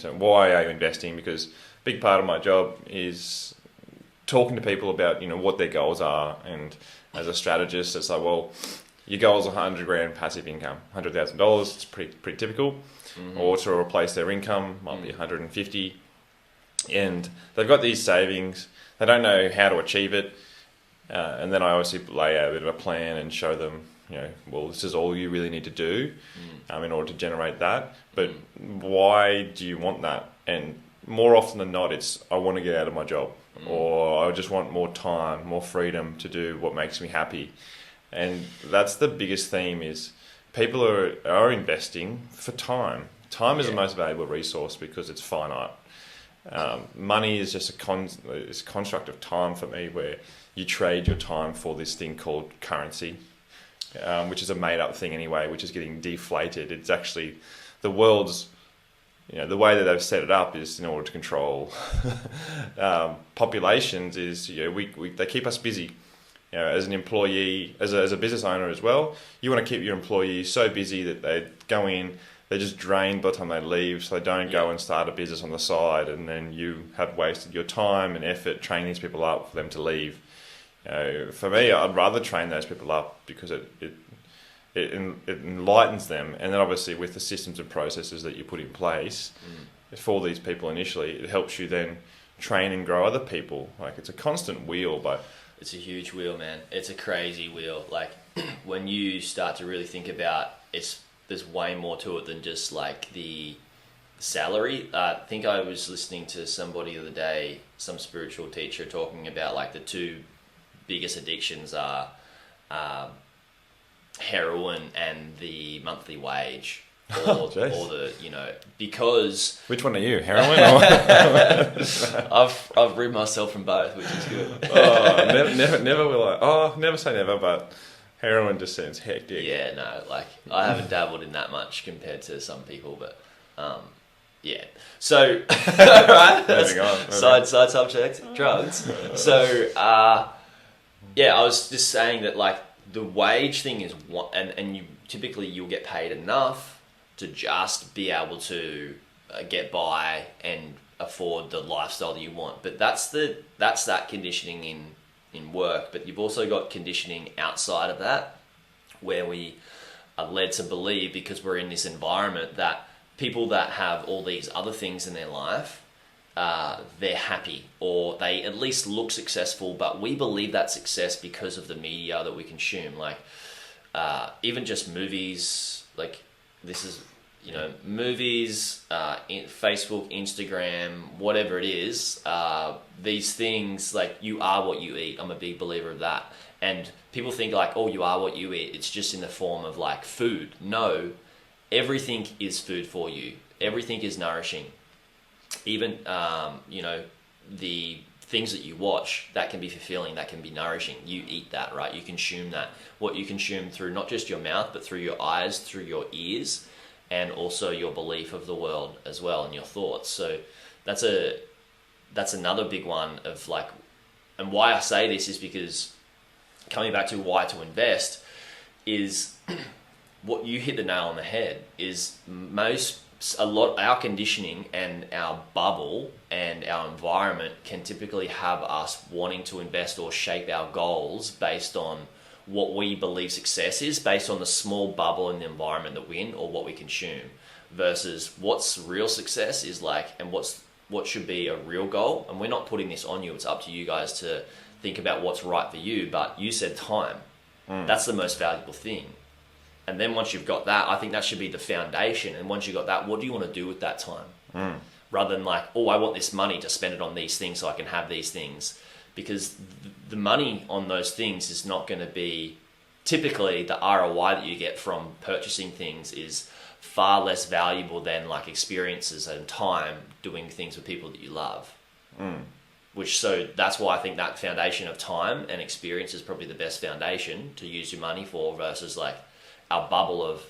So why are you investing? Because a big part of my job is talking to people about, what their goals are. And as a strategist, it's like, well, your goal is 100 grand passive income, $100,000. It's pretty typical. Or to replace their income might be 150. And they've got these savings. They don't know how to achieve it. And then I obviously lay out a bit of a plan and show them, well, this is all you really need to do in order to generate that. But why do you want that? And more often than not, it's I want to get out of my job, or I just want more time, more freedom to do what makes me happy. And that's the biggest theme is people are investing for time. Time is the most valuable resource because it's finite. Money is just it's a construct of time for me, where you trade your time for this thing called currency, which is a made-up thing anyway, which is getting deflated. It's actually the world's, the way that they've set it up is in order to control populations. Is they keep us busy. As an employee, as a business owner as well, you want to keep your employees so busy that they go in, they're just drained by the time they leave, so they don't go and start a business on the side, and then you have wasted your time and effort training these people up for them to leave. For me, I'd rather train those people up because it enlightens them, and then obviously with the systems and processes that you put in place for these people initially, it helps you then train and grow other people. Like, it's a constant wheel, but it's a huge wheel, man. It's a crazy wheel. Like, when you start to really think about there's way more to it than just like the salary. I think I was listening to somebody the other day, some spiritual teacher, talking about like the two biggest addictions are heroin and the monthly wage. Or the, because... Which one are you, heroin? Or... I've rid myself from both, which is good. Never will I. Oh, never say never, but heroin just sounds hectic. Yeah, no, like, I haven't dabbled in that much compared to some people, but, yeah. So, right, moving on. Side subject, drugs. So, yeah, I was just saying that, like, the wage thing is one, and you'll get paid enough to just be able to get by and afford the lifestyle that you want. But that's that conditioning in work. But you've also got conditioning outside of that, where we are led to believe, because we're in this environment, that people that have all these other things in their life, they're happy, or they at least look successful. But we believe that success because of the media that we consume. Like, even just movies, like, this is, movies, Facebook, Instagram, whatever it is, these things, like, you are what you eat. I'm a big believer of that. And people think like, oh, you are what you eat. It's just in the form of like food. No, everything is food for you. Everything is nourishing. Even, the things that you watch, that can be fulfilling, that can be nourishing. You eat that, right? You consume that. What you consume through not just your mouth, but through your eyes, through your ears, and also your belief of the world as well, and your thoughts. So that's another big one of like, and why I say this is because, coming back to why to invest, is what you hit the nail on the head, is our conditioning and our bubble and our environment can typically have us wanting to invest or shape our goals based on what we believe success is, based on the small bubble in the environment that we're in or what we consume, versus what's real success is like, and what should be a real goal. And we're not putting this on you. It's up to you guys to think about what's right for you. But you said time. That's the most valuable thing. And then once you've got that, I think that should be the foundation. And once you've got that, what do you want to do with that time? Rather than like, oh, I want this money to spend it on these things so I can have these things. Because the money on those things is not going to be, typically the ROI that you get from purchasing things is far less valuable than like experiences and time doing things with people that you love. So that's why I think that foundation of time and experience is probably the best foundation to use your money for, versus like our bubble of,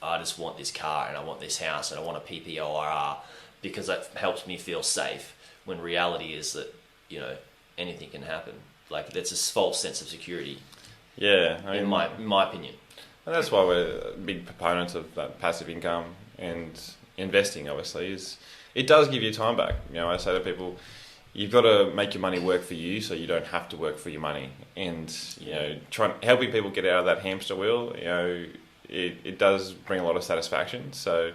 I just want this car and I want this house and I want a PPORR because that helps me feel safe, when reality is that, anything can happen. Like, that's a false sense of security. Yeah. In my opinion. And that's why we're big proponents of that passive income. And investing, obviously, is it does give you time back. You know, I say to people, you've got to make your money work for you, so you don't have to work for your money. And you know, helping people get out of that hamster wheel, you know, it does bring a lot of satisfaction. So,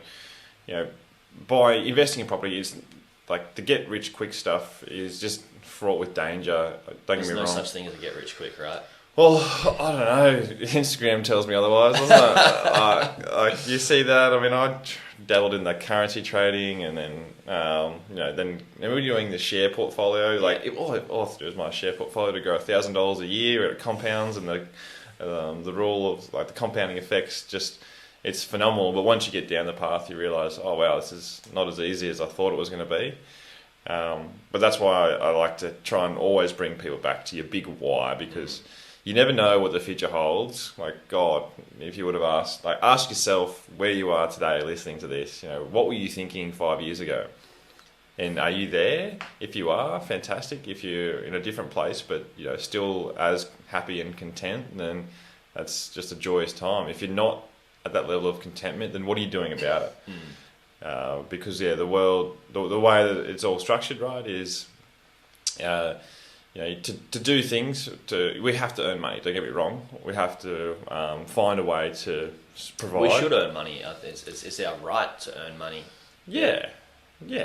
you know, by investing in property is like the get rich quick stuff is just fraught with danger. Don't get me wrong. There's no such thing as a get rich quick, right? Well, I don't know. Instagram tells me otherwise, doesn't it? You see that? I mean, I dabbled in the currency trading, and then you know, then we were doing the share portfolio. Like all I have to do is my share portfolio to grow $1,000 a year, and it compounds, and the rule of like the compounding effects just it's phenomenal. But once you get down the path, you realise, oh wow, this is not as easy as I thought it was going to be. But that's why I like to try and always bring people back to your big why, because you never know what the future holds. Like, God, if you would have ask yourself where you are today listening to this, you know, what were you thinking 5 years ago? And are you there? If you are, fantastic. If you're in a different place, but, you know, still as happy and content, then that's just a joyous time. If you're not at that level of contentment, then what are you doing about it? Because, yeah, the world, the way that it's all structured, right, is... you know, to do things, we have to earn money. Don't get me wrong. We have to find a way to provide. We should earn money. It's our right to earn money. Yeah,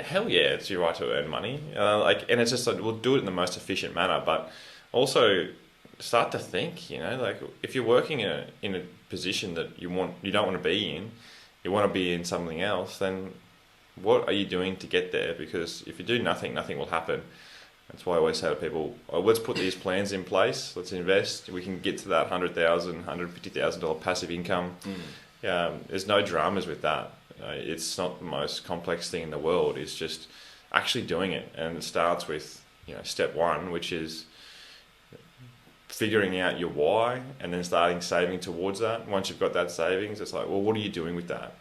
hell yeah, it's your right to earn money. And it's just like we'll do it in the most efficient manner, but also start to think. You know, like if you're working in a position that you don't want to be in, you want to be in something else. Then what are you doing to get there? Because if you do nothing, nothing will happen. That's why I always say to people, let's put these plans in place, let's invest, we can get to that $100,000, $150,000 passive income. There's no dramas with that. It's not the most complex thing in the world, it's just actually doing it. And it starts with, you know, step one, which is figuring out your why and then starting saving towards that. Once you've got that savings, it's like, well, what are you doing with that?